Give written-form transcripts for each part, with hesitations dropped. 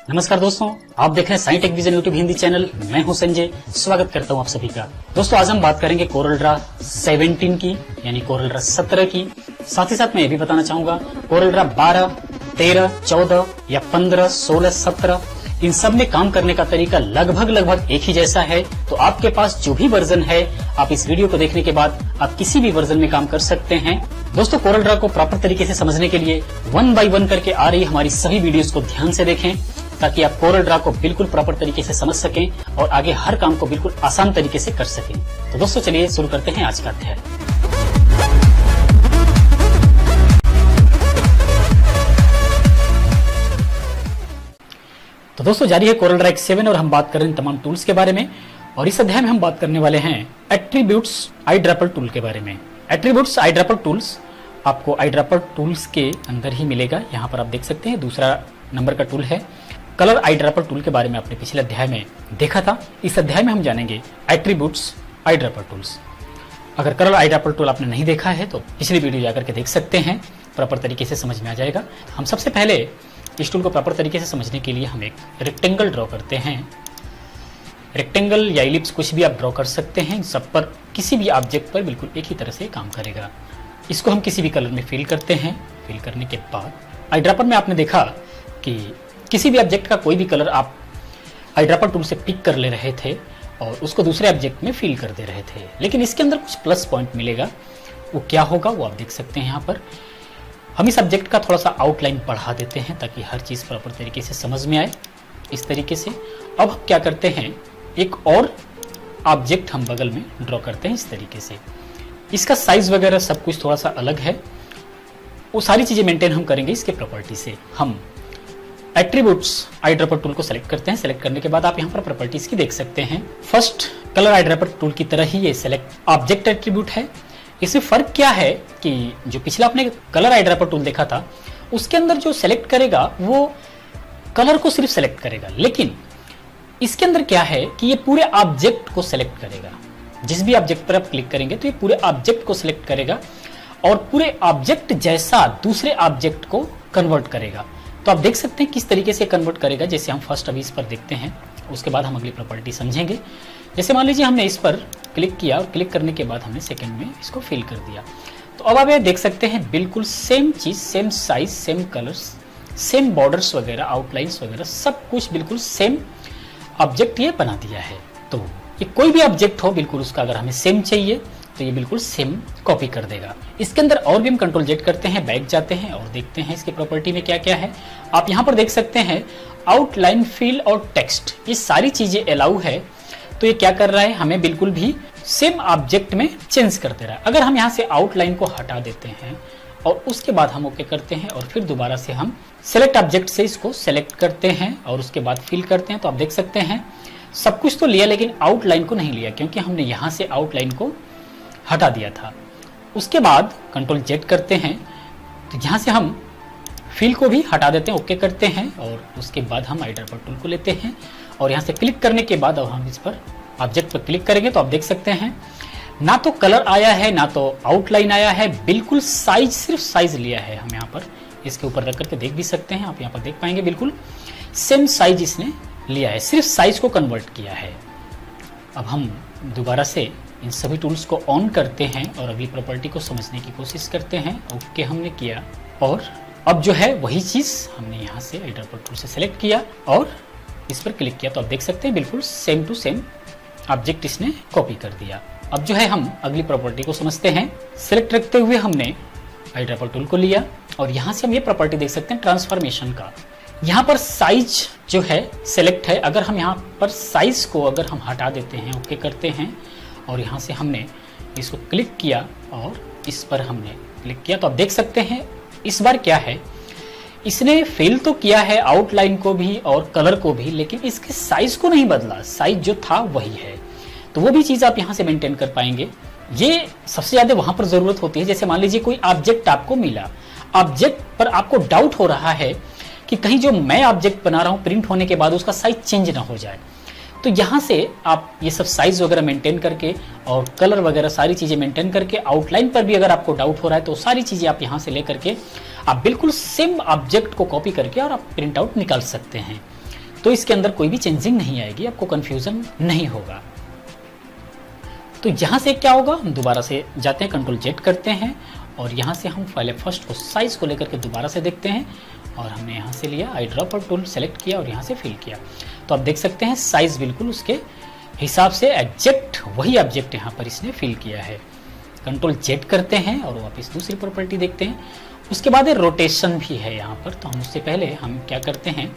नमस्कार दोस्तों, आप देख रहे हैं साइंटेक विजन यूट्यूब हिंदी चैनल। मैं हूं संजय, स्वागत करता हूं आप सभी का। दोस्तों आज हम बात करेंगे कोरल ड्रा 17 की, यानी कोरल ड्रा 17 की। साथ ही साथ मैं ये भी बताना चाहूंगा कोरल ड्रा 12, 13, 14 या 15, 16, 17 इन सब में काम करने का तरीका लगभग एक ही जैसा है। तो आपके पास जो भी वर्जन है, आप इस वीडियो को देखने के बाद आप किसी भी वर्जन में काम कर सकते हैं। दोस्तों कोरल ड्रा को प्रॉपर तरीके से समझने के लिए 1 बाय 1 करके आ रही हमारी सभी वीडियोस को ध्यान से देखें, ताकि आप कोरल ड्रा को बिल्कुल प्रॉपर तरीके से समझ सकें और आगे हर काम को बिल्कुल आसान तरीके से कर सकें। तो दोस्तों चलिए शुरू करते हैं आज का अध्याय। तो दोस्तों जारी है कोरल ड्रा 7 और हम बात कर रहे हैं तमाम टूल्स के बारे में। और इस अध्याय में हम बात करने वाले हैं एट्रीब्यूट्स आईड्रैपर टूल के बारे में। एट्रीब्यूट्स आईड्रैपर टूल्स आपको आईड्रैपर टूल्स के अंदर ही मिलेगा। यहाँ पर आप देख सकते हैं दूसरा नंबर का टूल है। कलर आईड्रैपर टूल के बारे में आपने पिछले अध्याय में देखा था। इस अध्याय में हम जानेंगे एट्रीब्यूट्स आईड्रैपर टूल्स। अगर कलर आईड्रैपर टूल आपने नहीं देखा है तो पिछली वीडियो जाकर के देख सकते हैं, प्रॉपर तरीके से समझ में आ जाएगा। हम सबसे पहले इस टूल को प्रॉपर तरीके से समझने के लिए हम एक रेक्टेंगल ड्रॉ करते हैं। रेक्टेंगल या इलिप्स कुछ भी आप ड्रॉ कर सकते हैं, सब पर किसी भी ऑब्जेक्ट पर बिल्कुल एक ही तरह से काम करेगा। इसको हम किसी भी कलर में फिल करते हैं। फिल करने के बाद आईड्रैपर में आपने देखा कि किसी भी ऑब्जेक्ट का कोई भी कलर आप आईड्रैपर टूल से पिक कर ले रहे थे और उसको दूसरे ऑब्जेक्ट में फिल कर दे रहे थे, लेकिन इसके अंदर कुछ प्लस पॉइंट मिलेगा। वो क्या होगा वो आप देख सकते हैं। यहाँ पर हम इस ऑब्जेक्ट का थोड़ा सा आउटलाइन बढ़ा देते हैं ताकि हर चीज़ प्रॉपर तरीके से समझ में आए। इस तरीके से अब हम क्या करते हैं, एक और ऑब्जेक्ट हम बगल में ड्रॉ करते हैं इस तरीके से। इसका साइज वगैरह सब कुछ थोड़ा सा अलग है, वो सारी चीज़ें मेंटेन हम करेंगे इसके प्रॉपर्टी से। हम एट्रीब्यूट्स आईड्रैपर टूल को सेलेक्ट करते हैं। सेलेक्ट करने के बाद आप यहाँ पर प्रॉपर्टीज की देख सकते हैं। फर्स्ट कलर आईड्रैपर टूल की तरह ही ये सेलेक्ट ऑब्जेक्ट एट्रीब्यूट है। इसमें फर्क क्या है कि जो पिछला आपने कलर आईड्रैपर टूल देखा था उसके अंदर जो सेलेक्ट करेगा वो कलर को सिर्फ सेलेक्ट करेगा, लेकिन इसके अंदर क्या है कि ये पूरे ऑब्जेक्ट को सेलेक्ट करेगा। जिस भी ऑब्जेक्ट पर आप क्लिक करेंगे तो ये पूरे ऑब्जेक्ट को सिलेक्ट करेगा और पूरे ऑब्जेक्ट जैसा दूसरे ऑब्जेक्ट को कन्वर्ट करेगा। तो आप देख सकते हैं किस तरीके से कन्वर्ट करेगा। जैसे हम फर्स्ट अभी इस पर देखते हैं, उसके बाद हम अगली प्रॉपर्टी समझेंगे। जैसे मान लीजिए हमने इस पर क्लिक किया और क्लिक करने के बाद हमने सेकंड में इसको फिल कर दिया। तो अब आप ये देख सकते हैं बिल्कुल सेम चीज, same size, same colours, same borders वगैरह, आउटलाइंस वगैरह सब कुछ बिल्कुल सेम ऑब्जेक्ट ये बना दिया है। तो ये कोई भी ऑब्जेक्ट हो बिल्कुल उसका अगर हमें सेम चाहिए तो ये बिल्कुल सेम कॉपी कर देगा। इसके अंदर और भी हम कंट्रोल जेड करते हैं, बैक जाते हैं और देखते हैं इसके प्रॉपर्टी में क्या क्या है। आप यहाँ पर देख सकते हैं आउटलाइन, फिल और टेक्स्ट, ये सारी चीजें अलाउ है। तो ये क्या कर रहा है, हमें बिल्कुल भी सेम ऑब्जेक्ट में चेंज कर दे रहा है। अगर हम यहाँ से आउटलाइन को हटा देते हैं और उसके बाद हम ओके करते हैं और फिर दोबारा से हम सेलेक्ट ऑब्जेक्ट से इसको सेलेक्ट करते हैं और उसके बाद फिल करते हैं, तो आप देख सकते हैं सब कुछ तो लिया लेकिन आउटलाइन को नहीं लिया, क्योंकि हमने यहाँ से आउटलाइन को हटा दिया था। उसके बाद कंट्रोल जेड करते हैं तो यहाँ से हम फिल को भी हटा देते हैं, ओके करते हैं और उसके बाद हम आईड्रैपर टूल को लेते हैं और यहाँ से क्लिक करने के बाद अब हम इस पर ऑब्जेक्ट पर क्लिक करेंगे तो आप देख सकते हैं ना तो कलर आया है ना तो आउटलाइन आया है, बिल्कुल साइज, सिर्फ साइज लिया है। हम यहाँ पर इसके ऊपर रख करके देख भी सकते हैं, आप यहाँ पर देख पाएंगे बिल्कुल सेम साइज इसने लिया है, सिर्फ साइज को कन्वर्ट किया है। अब हम दोबारा से इन सभी टूल्स को ऑन करते हैं और अगली प्रॉपर्टी को समझने की कोशिश करते हैं। ओके हमने किया और अब जो है वही चीज हमने यहाँ से आईड्रैपर टूल से सेलेक्ट किया और इस पर क्लिक किया तो आप देख सकते हैं बिल्कुल सेम टू सेम ऑब्जेक्ट इसने कॉपी कर दिया। अब जो है हम अगली प्रॉपर्टी को समझते हैं। सेलेक्ट रखते हुए हमने आईड्रैपर टूल को लिया और यहाँ से हम ये प्रॉपर्टी देख सकते हैं ट्रांसफॉर्मेशन का। यहाँ पर साइज जो है सेलेक्ट है, अगर हम यहाँ पर साइज को अगर हम हटा देते हैं, ओके करते हैं और यहाँ से हमने इसको क्लिक किया और इस पर हमने क्लिक किया तो आप देख सकते हैं इस बार क्या है, इसने फिल तो किया है आउटलाइन को भी और कलर को भी, लेकिन इसके साइज को नहीं बदला, साइज जो था वही है। तो वो भी चीज आप यहाँ से मेंटेन कर पाएंगे। ये सबसे ज्यादा वहां पर जरूरत होती है, जैसे मान लीजिए कोई ऑब्जेक्ट आपको मिला, ऑब्जेक्ट पर आपको डाउट हो रहा है कि कहीं जो मैं ऑब्जेक्ट बना रहा हूँ प्रिंट होने के बाद उसका साइज चेंज ना हो जाए, तो यहाँ से आप ये सब साइज वगैरह मेंटेन करके और कलर वगैरह सारी चीजें मेंटेन करके, आउटलाइन पर भी अगर आपको डाउट हो रहा है तो सारी चीजें आप यहाँ से लेकर के आप बिल्कुल सेम ऑब्जेक्ट को कॉपी करके और आप प्रिंट आउट निकाल सकते हैं। तो इसके अंदर कोई भी चेंजिंग नहीं आएगी, आपको कंफ्यूजन नहीं होगा। तो यहां से क्या होगा, हम दोबारा से जाते हैं, कंट्रोल जेड करते हैं और यहां से हम पहले फर्स्ट को साइज को लेकर के दोबारा से देखते हैं और हमने यहां से लिया आई ड्रॉपर टूल सेलेक्ट किया और यहां से फिल किया। तो आप देख सकते हैं साइज बिल्कुल उसके हिसाब से एग्जैक्ट वही ऑब्जेक्ट यहां पर इसने फिल किया है। कंट्रोल जेड करते हैं और वापस दूसरी प्रॉपर्टी देखते हैं। उसके बाद रोटेशन भी है यहाँ पर, तो हम उससे पहले हम क्या करते हैं,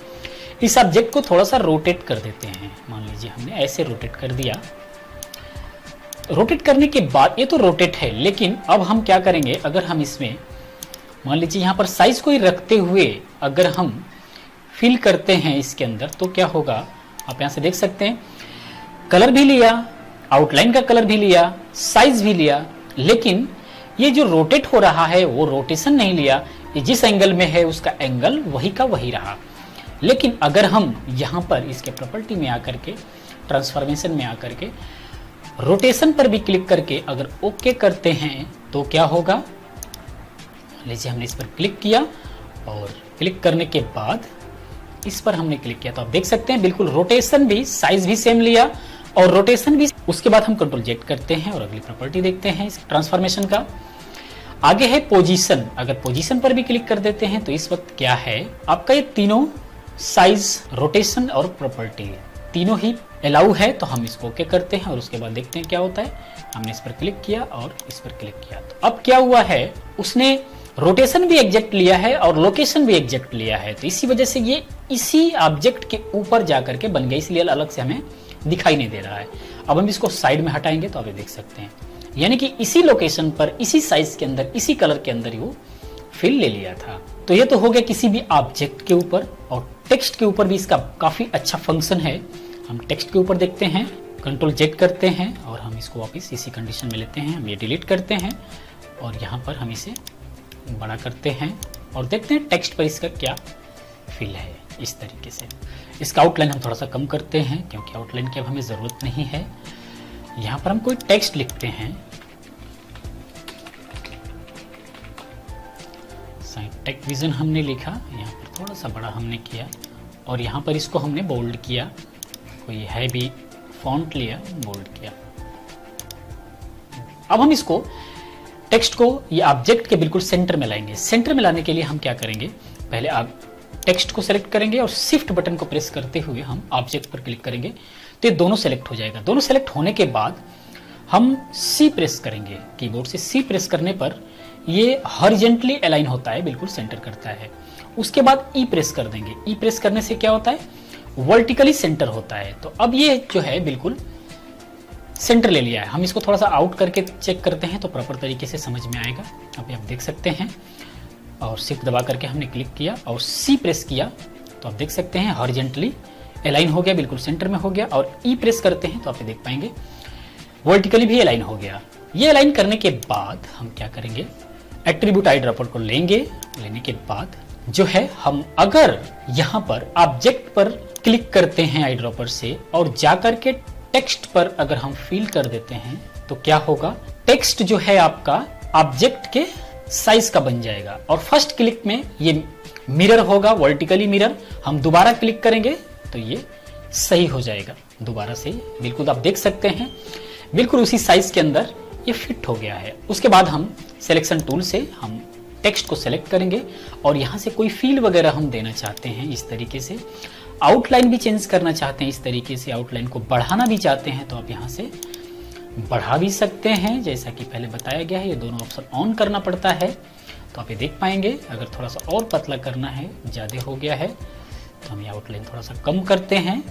इस ऑब्जेक्ट को थोड़ा सा रोटेट कर देते हैं। मान लीजिए हमने ऐसे रोटेट कर दिया। रोटेट करने के बाद ये तो रोटेट है, लेकिन अब हम क्या करेंगे, अगर हम इसमें मान लीजिए यहाँ पर साइज को ही रखते हुए अगर हम फिल करते हैं इसके अंदर, तो क्या होगा, आप यहाँ से देख सकते हैं कलर भी लिया, आउटलाइन का कलर भी लिया, साइज भी लिया, लेकिन ये जो रोटेट हो रहा है वो रोटेशन नहीं लिया, ये जिस एंगल में है उसका एंगल वही का वही रहा। लेकिन अगर हम यहाँ पर इसके प्रॉपर्टी में आकर के, ट्रांसफॉर्मेशन में आकर के रोटेशन पर भी क्लिक करके अगर ओके करते हैं तो क्या होगा, लीजिए हमने इस पर क्लिक किया और क्लिक करने के बाद इस पर हमने क्लिक किया तो आप देख सकते हैं बिल्कुल रोटेशन भी, साइज भी सेम लिया और रोटेशन भी। उसके बाद हम कंट्रोल जेड करते हैं और अगली प्रॉपर्टी देखते हैं इस ट्रांसफॉर्मेशन का। आगे है पोजीशन, अगर पोजीशन पर भी क्लिक कर देते हैं तो इस वक्त क्या है, आपका ये तीनों साइज, रोटेशन और प्रॉपर्टी तीनों ही अलाउ है। तो हम इसको ओके करते हैं और उसके बाद देखते हैं क्या होता है। हमने इस पर क्लिक किया और इस पर क्लिक किया, तो अब क्या हुआ है, उसने रोटेशन भी एग्जैक्ट लिया है और लोकेशन भी एग्जैक्ट लिया है। तो इसी वजह से ये इसी ऑब्जेक्ट के ऊपर जाकर के बन गया, इसलिए अलग से हमें दिखाई नहीं दे रहा है। अब हम इसको साइड में हटाएंगे तो आप देख सकते हैं, यानी कि इसी लोकेशन पर, इसी साइज के अंदर, इसी कलर के अंदर वो फिल ले लिया था। तो ये तो हो गया किसी भी ऑब्जेक्ट के ऊपर, और टेक्स्ट के ऊपर भी इसका काफी अच्छा फंक्शन है। हम टेक्स्ट के ऊपर देखते हैं, कंट्रोल जेड करते हैं और हम इसको वापस इसी कंडीशन में लेते हैं। हम ये डिलीट करते हैं और यहाँ पर हम इसे बड़ा करते हैं और देखते हैं टेक्स्ट पर इसका क्या फिल है। इस तरीके से इसका आउटलाइन हम थोड़ा सा कम करते हैं क्योंकि आउटलाइन की अब हमें ज़रूरत नहीं है। यहाँ पर हम कोई टेक्स्ट लिखते हैं, टेक विजन हमने लिखा, यहाँ पर थोड़ा सा बड़ा हमने किया और यहाँ पर इसको हमने बोल्ड किया, कोई हैवी फॉन्ट लिया, बोल्ड किया। अब हम इसको टेक्स्ट को ये ऑब्जेक्ट के बिल्कुल सेंटर में लाएंगे। सेंटर में लाने के लिए हम क्या करेंगे, पहले आप टेक्स्ट को सेलेक्ट करेंगे और शिफ्ट बटन को प्रेस करते हुए हम ऑब्जेक्ट पर क्लिक करेंगे तो ये दोनों सेलेक्ट हो जाएगा। दोनों सेलेक्ट होने के बाद हम सी प्रेस करेंगे, कीबोर्ड से सी प्रेस करने पर ये हॉरिजॉन्टली अलाइन होता है, बिल्कुल सेंटर करता है। उसके बाद ई प्रेस कर देंगे, ई प्रेस करने से क्या होता है, वर्टिकली सेंटर होता है। तो अब ये जो है बिल्कुल सेंटर ले लिया है। हम इसको थोड़ा सा आउट करके चेक करते हैं तो प्रॉपर तरीके से समझ में आएगा। अभी आप देख सकते हैं, और शिफ्ट दबा करके हमने क्लिक किया और सी प्रेस किया तो आप देख सकते हैं हॉरिजॉन्टली अलाइन हो गया, बिल्कुल सेंटर में हो गया। और ई प्रेस करते हैं तो आप देख पाएंगे वर्टिकली भी अलाइन हो गया। ये अलाइन करने के बाद हम क्या करेंगे, एट्रीब्यूट आई ड्रॉपर को लेंगे। लेने के बाद जो है, हम अगर यहाँ पर ऑब्जेक्ट पर क्लिक करते हैं आई ड्रॉपर से और जाकर के टेक्स्ट पर अगर हम फिल कर देते हैं तो क्या होगा, टेक्स्ट जो है आपका ऑब्जेक्ट के साइज का बन जाएगा और फर्स्ट क्लिक में ये मिरर होगा, वर्टिकली मिरर। हम दोबारा क्लिक करेंगे तो ये सही हो जाएगा दोबारा से, बिल्कुल आप देख सकते हैं बिल्कुल उसी साइज के अंदर ये फिट हो गया है। उसके बाद हम सिलेक्शन टूल से हम टेक्स्ट को सेलेक्ट करेंगे और यहाँ से कोई फील वगैरह हम देना चाहते हैं इस तरीके से, आउटलाइन भी चेंज करना चाहते हैं इस तरीके से, आउटलाइन को बढ़ाना भी चाहते हैं तो आप यहाँ से बढ़ा भी सकते हैं। जैसा कि पहले बताया गया है, ये दोनों ऑप्शन ऑन करना पड़ता है तो आप ये देख पाएंगे। अगर थोड़ा सा और पतला करना है, ज़्यादा हो गया है तो हम ये आउटलाइन थोड़ा सा कम करते हैं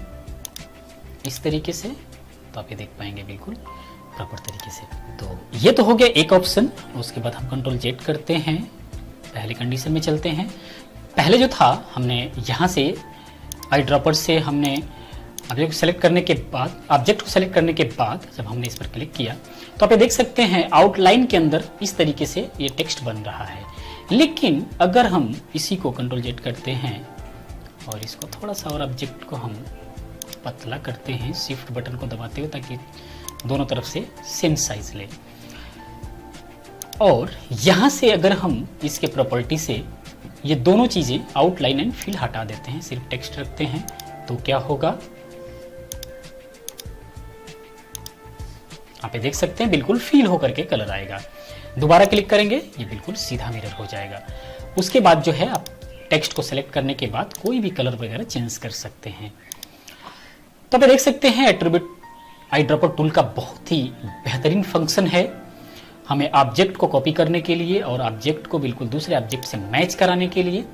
इस तरीके से, तो आप ये देख पाएंगे बिल्कुल प्रॉपर तरीके से। तो ये तो हो गया एक ऑप्शन। उसके बाद हम कंट्रोल जेड करते हैं, पहले कंडीशन में चलते हैं। पहले जो था, हमने यहाँ से आई ड्रॉपर से हमने ऑब्जेक्ट को सेलेक्ट करने के बाद, ऑब्जेक्ट को सेलेक्ट करने के बाद जब हमने इस पर क्लिक किया तो आप ये देख सकते हैं आउटलाइन के अंदर इस तरीके से ये टेक्स्ट बन रहा है। लेकिन अगर हम इसी को कंट्रोल जेड करते हैं और इसको थोड़ा सा और ऑब्जेक्ट को हम पतला करते हैं शिफ्ट बटन को दबाते हुए, ताकि दोनों तरफ से सेम साइज ले, और यहाँ से अगर हम इसके प्रॉपर्टी से ये दोनों चीज़ें आउटलाइन एंड फिल हटा देते हैं, सिर्फ टेक्स्ट रखते हैं, तो क्या होगा, आप ये देख सकते हैं बिल्कुल फील होकर के कलर आएगा। दोबारा क्लिक करेंगे, ये बिल्कुल सीधा मिरर हो जाएगा। उसके बाद जो है आप टेक्स्ट को सेलेक्ट करने के बाद कोई भी कलर वगैरह चेंज कर सकते हैं। तो आप देख सकते हैं एट्रीब्यूट आई ड्रॉपर टूल का बहुत ही बेहतरीन फंक्शन है हमें ऑब्जेक्ट को कॉपी करने के लिए और ऑब्जेक्ट को बिल्कुल दूसरे ऑब्जेक्ट से मैच कराने के लिए।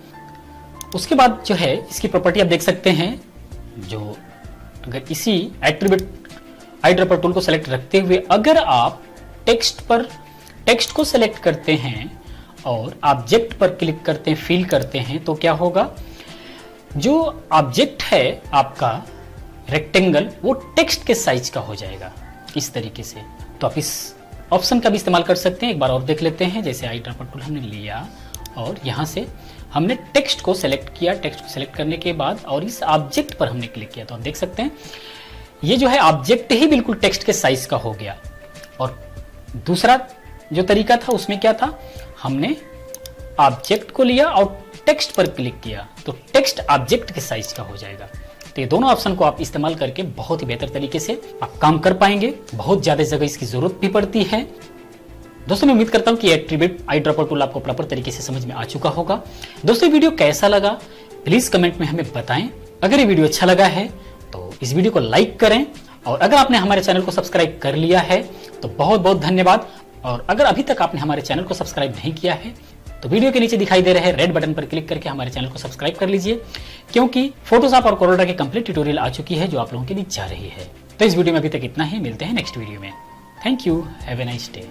उसके बाद जो है इसकी प्रॉपर्टी आप देख सकते हैं, जो अगर इसी एट्रीब्यूट आई ड्रॉपर टूल को सेलेक्ट रखते हुए अगर आप टेक्स्ट को सेलेक्ट करते हैं और ऑब्जेक्ट पर क्लिक करते हैं, फिल करते हैं, तो क्या होगा, जो ऑब्जेक्ट है आपका रेक्टेंगल वो टेक्स्ट के साइज का हो जाएगा इस तरीके से। तो आप इस ऑप्शन का भी इस्तेमाल कर सकते हैं। एक बार और देख लेते हैं। जैसे आई ड्रॉपर टूल हमने लिया और यहां से हमने टेक्स्ट को सेलेक्ट किया, टेक्स्ट को सेलेक्ट करने के बाद और इस ऑब्जेक्ट पर हमने क्लिक किया, तो आप देख सकते हैं ये जो है ऑब्जेक्ट ही बिल्कुल टेक्स्ट के साइज का हो गया। और दूसरा जो तरीका था उसमें क्या था, हमने ऑब्जेक्ट को लिया और टेक्स्ट पर क्लिक किया तो टेक्स्ट ऑब्जेक्ट के साइज का हो जाएगा। तो ये दोनों ऑप्शन को आप इस्तेमाल करके बहुत ही बेहतर तरीके से आप काम कर पाएंगे। बहुत ज्यादा जगह इसकी जरूरत भी पड़ती है। दोस्तों मैं उम्मीद करता हूं कि एट्रीब्यूट आई ड्रॉपर टूल आपको प्रॉपर तरीके से समझ में आ चुका होगा। दोस्तों वीडियो कैसा लगा प्लीज कमेंट में हमें बताएं। अगर ये वीडियो अच्छा लगा है तो इस वीडियो को लाइक करें और अगर आपने हमारे चैनल को सब्सक्राइब कर लिया है तो बहुत बहुत धन्यवाद। और अगर अभी तक आपने हमारे चैनल को सब्सक्राइब नहीं किया है तो वीडियो के नीचे दिखाई दे रहे रेड बटन पर क्लिक करके हमारे चैनल को सब्सक्राइब कर लीजिए, क्योंकि फोटोशॉप और कोरोडा की कंप्लीट ट्यूटोरियल आ चुकी है जो आप लोगों के बीच जा रही है। तो इस वीडियो में अभी तक इतना ही, मिलते हैं नेक्स्ट वीडियो में। Thank you, have a nice day.